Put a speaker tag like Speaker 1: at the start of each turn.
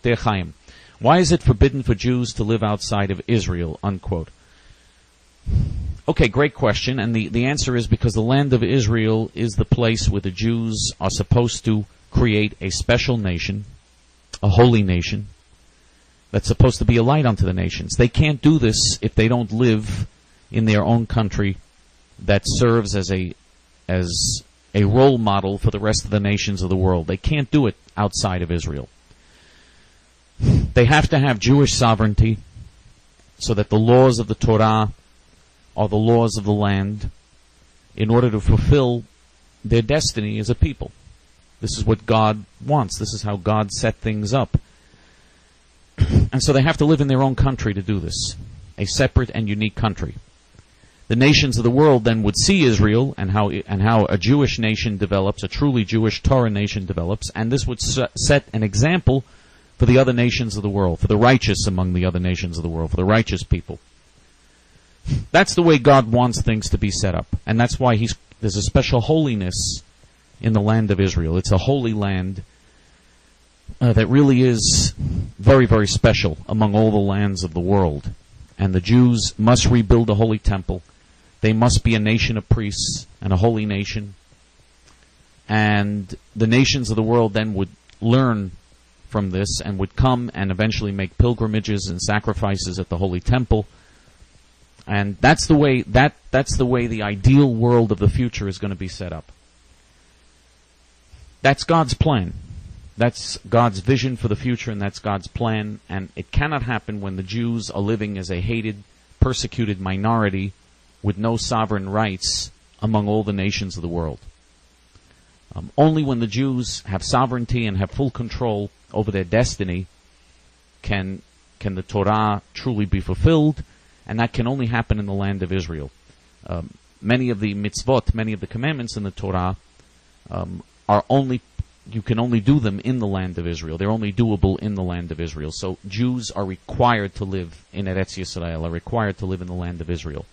Speaker 1: Kotei Chaim. Why is it forbidden for Jews to live outside of Israel? Unquote. Okay, great question, and the answer is because the land of Israel is the place where the Jews are supposed to create a special nation, a holy nation, that's supposed to be a light unto the nations. They can't do this if they don't live in their own country that serves as a role model for the rest of the nations of the world. They can't do it outside of Israel. They have to have Jewish sovereignty so that the laws of the Torah are the laws of the land in order to fulfill their destiny as a people. This is what God wants. This is how God set things up. And so they have to live in their own country to do this, a separate and unique country. The nations of the world then would see Israel and how a Jewish nation develops, a truly Jewish Torah nation develops, and this would set an example for the other nations of the world, for the righteous among the other nations of the world, for the righteous people. That's the way God wants things to be set up, and that's why there's a special holiness in the land of Israel. It's a holy land that really is very, very special among all the lands of the world. And the Jews must rebuild the holy temple. They must be a nation of priests and a holy nation. And the nations of the world then would learn from this and would come and eventually make pilgrimages and sacrifices at the holy temple. And that's the way the ideal world of the future is going to be set up. That's God's plan. That's God's vision for the future, and that's God's plan. And it cannot happen when the Jews are living as a hated, persecuted minority with no sovereign rights among all the nations of the world. Only when the Jews have sovereignty and have full control over their destiny can the Torah truly be fulfilled, and that can only happen in the land of Israel. Many of the mitzvot, many of the commandments in the Torah you can only do them in the land of Israel. They're only doable in the land of Israel. So Jews are required to live in Eretz Yisrā'el, are required to live in the land of Israel.